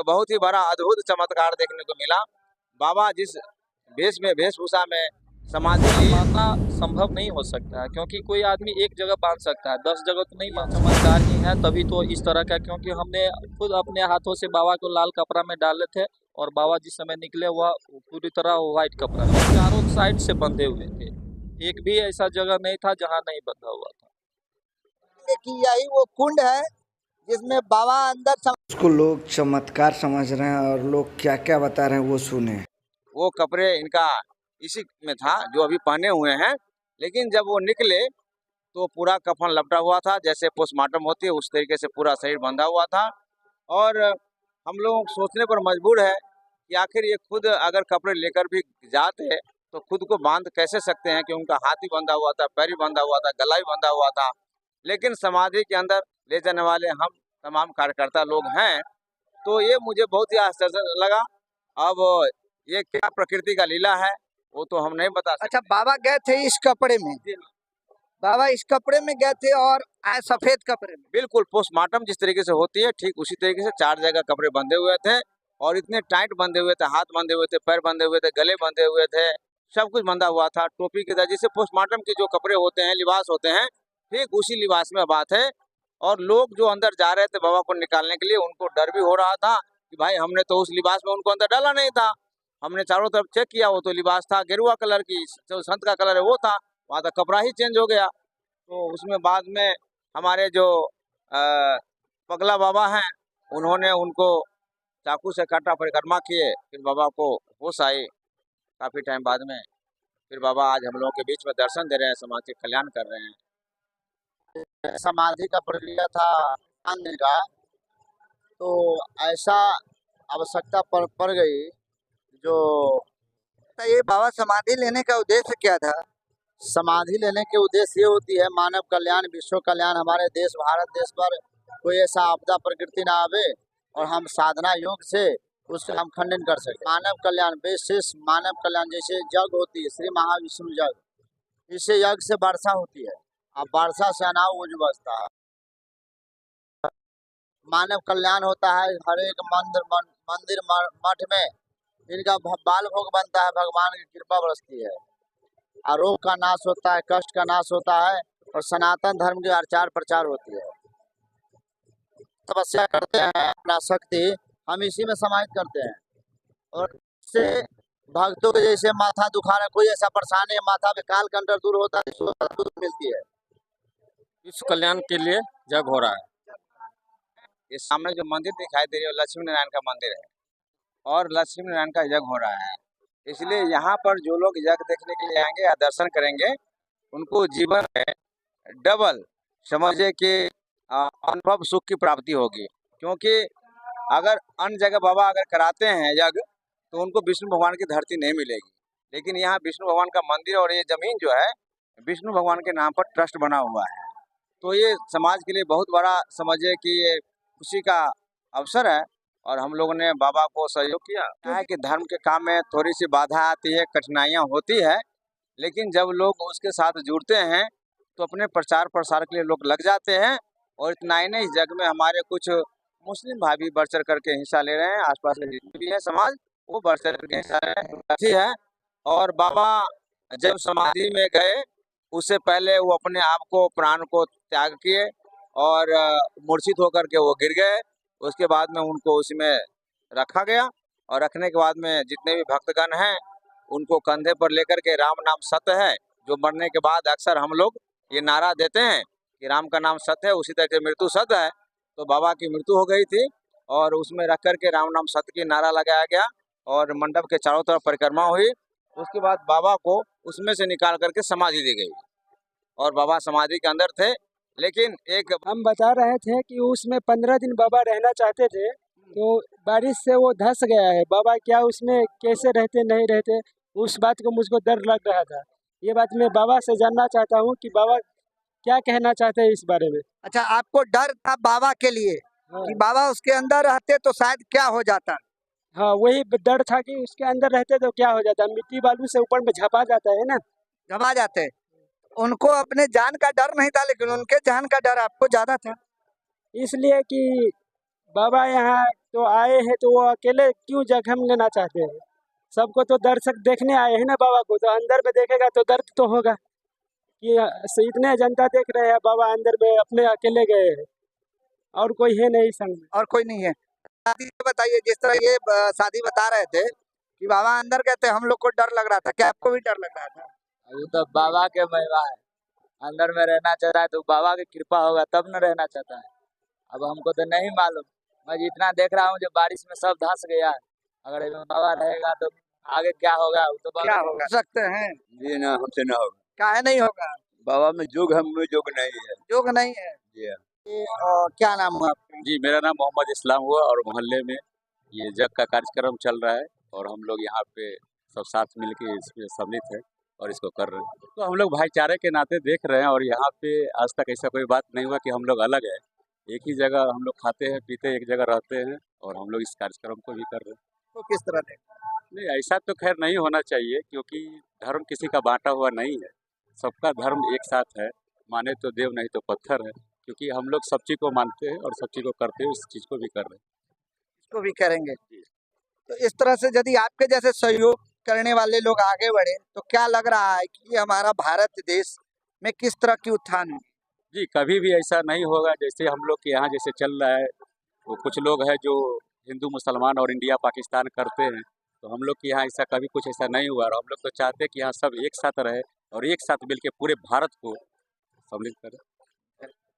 बहुत ही बड़ा अद्भुत चमत्कार देखने को मिला। बाबा जिस वेशभूषा में समाधि ली, बांधना संभव नहीं हो सकता है, क्योंकि कोई आदमी एक जगह बांध सकता है, 10 जगह तो नहीं बांध सकता। चमत्कार ही है तभी तो इस तरह का, क्योंकि हमने खुद अपने हाथों से बाबा को लाल कपड़ा में डाले थे और बाबा जिस समय निकले वह पूरी तरह व्हाइट कपड़ा में, चारों साइड से बंधे हुए थे, एक भी ऐसा जगह नहीं था जहाँ नहीं बंधा हुआ था। कि यही वो कुंड है जिसमें बाबा अंदर उसको लोग चमत्कार समझ रहे हैं और लोग क्या क्या बता रहे हैं वो सुने। वो कपड़े इनका इसी में था जो अभी पहने हुए हैं, लेकिन जब वो निकले तो पूरा कफन लपटा हुआ था, जैसे पोस्टमार्टम होती है उस तरीके से पूरा शरीर बंधा हुआ था। और हम लोग सोचने पर मजबूर है कि आखिर ये खुद अगर कपड़े लेकर भी जाते तो खुद को बांध कैसे सकते हैं, कि उनका हाथ ही बंधा हुआ था, पैर ही बंधा हुआ था, गला ही बंधा हुआ था। लेकिन समाधि के अंदर ले जाने वाले हम तमाम कार्यकर्ता लोग हैं, तो ये मुझे बहुत ही आश्चर्य लगा। अब ये क्या प्रकृति का लीला है वो तो हम नहीं बता सकते। अच्छा, बाबा गए थे इस कपड़े में, बाबा इस कपड़े में गए थे और आए सफेद कपड़े में। बिल्कुल पोस्टमार्टम जिस तरीके से होती है ठीक उसी तरीके से 4 जगह कपड़े बंधे हुए थे, और इतने टाइट बंधे हुए थे, हाथ बंधे हुए थे, पैर बंधे हुए थे, गले बंधे हुए थे, सब कुछ बंधा हुआ था। टोपी के जैसे पोस्टमार्टम के जो कपड़े होते हैं, लिबास होते हैं, ठीक उसी लिबास में बात है। और लोग जो अंदर जा रहे थे बाबा को निकालने के लिए, उनको डर भी हो रहा था कि भाई हमने तो उस लिबास में उनको अंदर डाला नहीं था। हमने चारों तरफ चेक किया, वो तो लिबास था गेरुआ कलर की, जो संत का कलर है वो था, वहाँ तो कपड़ा ही चेंज हो गया। तो उसमें बाद में हमारे जो पगला बाबा हैं उन्होंने उनको चाकू से काटा, परिक्रमा किए, फिर बाबा को होश आई काफ़ी टाइम बाद में। फिर बाबा आज हम लोगों के बीच में दर्शन दे रहे हैं, समाज के कल्याण कर रहे हैं। समाधि का प्रक्रिया था अंदर का, तो ऐसा आवश्यकता पड़ गई जो, तो ये बाबा समाधि लेने का उद्देश्य क्या था? समाधि लेने के उद्देश्य ये होती है मानव कल्याण, विश्व कल्याण, हमारे देश भारत देश पर कोई ऐसा आपदा प्रकृति ना आवे और हम साधना योग से उसका हम खंडन कर सके। मानव कल्याण, विशेष मानव कल्याण, जैसे यज्ञ होती है श्री महाविष्णु यज्ञ, इससे यज्ञ से वर्षा होती है, अब वर्षा से अनाव बचता है, मानव कल्याण होता है। हर एक मंदिर मठ में इनका बाल भोग बनता है, भगवान की कृपा बरसती है, आरोप का नाश होता है, कष्ट का नाश होता है, और सनातन धर्म की आचार प्रचार होती है। तपस्या करते हैं, अपना शक्ति हम इसी में समाहित करते हैं, और इससे भक्तों के जैसे माथा दुखा रहा, कोई ऐसा परेशानी है, माथा पे काल कंटर दूर होता है, इसको मिलती है। विश्व कल्याण के लिए जग हो रहा है। ये सामने जो मंदिर दिखाई दे रही है लक्ष्मी नारायण का मंदिर है, और लक्ष्मी नारायण का यज्ञ हो रहा है। इसलिए यहाँ पर जो लोग यज्ञ देखने के लिए आएंगे या दर्शन करेंगे, उनको जीवन में डबल समझिए कि अनुभव सुख की प्राप्ति होगी। क्योंकि अगर अन्य जगह बाबा अगर कराते हैं यज्ञ तो उनको विष्णु भगवान की धरती नहीं मिलेगी, लेकिन यहाँ विष्णु भगवान का मंदिर और ये जमीन जो है विष्णु भगवान के नाम पर ट्रस्ट बना हुआ है। तो ये समाज के लिए बहुत बड़ा समझिए कि ये खुशी का अवसर है, और हम लोगों ने बाबा को सहयोग किया। क्या है कि धर्म के काम में थोड़ी सी बाधा आती है, कठिनाइयाँ होती है, लेकिन जब लोग उसके साथ जुड़ते हैं तो अपने प्रचार प्रसार के लिए लोग लग जाते हैं। और इतना ही नहीं, इस जग में हमारे कुछ मुस्लिम भाई भी बढ़ चढ़ करके हिस्सा ले रहे हैं, आसपास के जितने भी है समाज वो बढ़ चढ़ करके हिस्सा ले रहे हैं। और बाबा जब समाधि में गए उससे पहले वो अपने आप को, प्राण को त्याग किए और मूर्छित होकर के वो गिर गए। उसके बाद में उनको उसमें रखा गया, और रखने के बाद में जितने भी भक्तगण हैं उनको कंधे पर लेकर के राम नाम सत्य है, जो मरने के बाद अक्सर हम लोग ये नारा देते हैं कि राम का नाम सत्य है, उसी तरह की मृत्यु सत्य है। तो बाबा की मृत्यु हो गई थी और उसमें रख करके राम नाम सत्य की नारा लगाया गया, और मंडप के चारों तरफ परिक्रमा हुई। उसके बाद बाबा को उसमें से निकाल करके समाधि दी गई, और बाबा समाधि के अंदर थे। लेकिन एक हम बता रहे थे कि उसमें 15 दिन बाबा रहना चाहते थे, तो बारिश से वो धंस गया है। बाबा क्या उसमें कैसे रहते नहीं रहते, उस बात को मुझको डर लग रहा था। ये बात मैं बाबा से जानना चाहता हूँ कि बाबा क्या कहना चाहते हैं इस बारे में। अच्छा, आपको डर था बाबा के लिए? हाँ। कि बाबा उसके अंदर रहते तो शायद क्या हो जाता? हाँ, वही डर था कि उसके अंदर रहते तो क्या हो जाता, मिट्टी बालू से ऊपर में झपा जाता है ना, घबरा जाते। उनको अपने जान का डर नहीं था, लेकिन उनके जान का डर आपको ज्यादा था। इसलिए कि बाबा यहाँ तो आए हैं तो वो अकेले क्यों जख्म लेना चाहते हैं? सबको तो दर्शक देखने आए हैं ना बाबा को, तो अंदर में देखेगा तो दर्द तो होगा कि इतने जनता देख रहे हैं, बाबा अंदर में अपने अकेले गए हैं और कोई है नहीं संग में। और कोई नहीं है। शादी से बताइए, जिस तरह ये शादी बता रहे थे कि बाबा अंदर कहते हम लोग को डर लग रहा था, क्या आपको भी डर लग रहा था? अभी तो बाबा के महिमा है, अंदर में रहना चाहता है तो बाबा की कृपा होगा तब न रहना चाहता है। अब हमको तो नहीं मालूम, मैं जितना देख रहा हूँ जो बारिश में सब धंस गया है। अगर इसमें बाबा रहेगा तो आगे क्या होगा वो तो क्या होगा सकते हैं? जी ना, हमसे ना होगा। काहे नहीं होगा? बाबा में जोग, हम में जोग नहीं है। योग नहीं है। जी हाँ। ये, क्या नाम हुआ आपका? जी, मेरा नाम मोहम्मद इस्लाम हुआ और मोहल्ले में ये जग का कार्यक्रम चल रहा है और हम लोग यहाँ पे सब साथ मिलके इसमें सम्मिलित है और इसको कर रहे हैं। तो हम लोग भाईचारे के नाते देख रहे हैं और यहाँ पे आज तक ऐसा कोई बात नहीं हुआ कि हम लोग अलग है। एक ही जगह हम लोग खाते हैं पीते हैं, एक जगह रहते हैं और हम लोग इस कार्यक्रम को भी कर रहे हैं। तो किस तरह देखा? नहीं, ऐसा तो खैर नहीं होना चाहिए क्योंकि धर्म किसी का बांटा हुआ नहीं है, सबका धर्म एक साथ है। माने तो देव नहीं तो पत्थर है, क्योंकि हम लोग सब चीज़ को मानते हैं और सब चीज़ को करते हैं, इस चीज़ को भी कर रहे हैं। इसको भी करेंगे। तो इस तरह से यदि आपके जैसे सहयोग करने वाले लोग आगे बढ़े तो क्या लग रहा है कि हमारा भारत देश में किस तरह की उत्थान होगी? जी, कभी भी ऐसा नहीं होगा जैसे हम लोग के यहाँ जैसे चल रहा है। वो कुछ लोग हैं जो हिंदू मुसलमान और इंडिया पाकिस्तान करते हैं, तो हम लोग के यहाँ ऐसा कभी कुछ ऐसा नहीं हुआ और हम लोग तो चाहते हैं कि यहाँ सब एक साथ रहे और एक साथ मिल के पूरे भारत को सम्मिलित करें।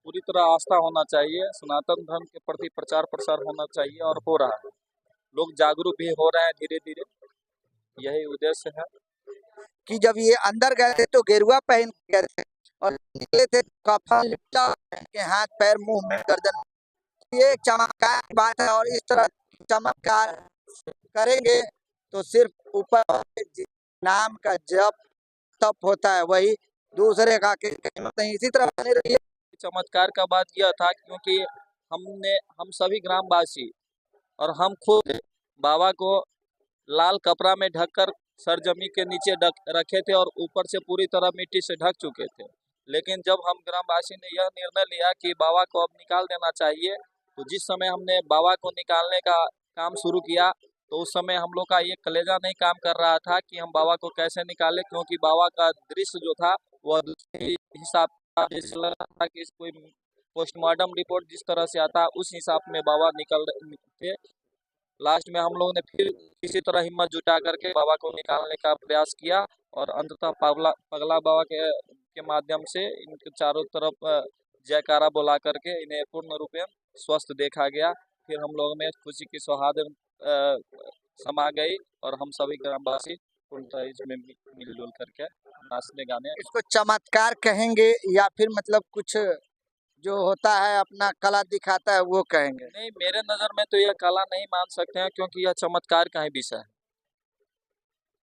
पूरी तरह आस्था होना चाहिए, सनातन धर्म के प्रति प्रचार प्रसार होना चाहिए और हो रहा है। लोग जागरूक भी हो रहे हैं धीरे धीरे, यही उद्देश्य है। कि जब ये अंदर गए थे तो गेरुआ पहन के गए थे और निकले थे कफन लिपटा के हाथ पैर मुंह में गर्दन। ये एक चमत्कार की बात है और इस तरह चमत्कार करेंगे तो सिर्फ ऊपर नाम का जप तप होता है, वही दूसरे का कीमत नहीं। इसी तरह बने रहिए। चमत्कार का बात यह था क्योंकि हम सभी ग्रामवासी और हम खुद बाबा को लाल कपड़ा में ढककर सरजमी के नीचे रखे थे और ऊपर से पूरी तरह मिट्टी से ढक चुके थे। लेकिन जब हम ग्रामवासी ने यह निर्णय लिया कि बाबा को अब निकाल देना चाहिए, तो जिस समय हमने बाबा को निकालने का काम शुरू किया तो उस समय हम लोग का ये कलेजा नहीं काम कर रहा था कि हम बाबा को कैसे निकालें, क्योंकि बाबा का दृश्य जो था वह दूसरे हिसाब का जैसे लग रहा था कि कोई पोस्टमार्टम रिपोर्ट जिस तरह से आता उस हिसाब में बाबा निकल थे। लास्ट में हम लोगों ने फिर किसी तरह हिम्मत जुटा करके बाबा को निकालने का प्रयास किया और अंततः पगला बाबा के माध्यम से इनके चारों तरफ जयकारा बुला करके इन्हें पूर्ण रूपेण स्वस्थ देखा गया। फिर हम लोगों में खुशी की सौहार्द समा गई और हम सभी ग्रामवासी पूर्णतः इसमें मिलजुल करके नाचने गाने। इसको चमत्कार कहेंगे या फिर मतलब कुछ जो होता है अपना कला दिखाता है वो कहेंगे? नहीं, मेरे नज़र में तो यह कला नहीं मान सकते हैं क्योंकि यह चमत्कार का ही विषय है।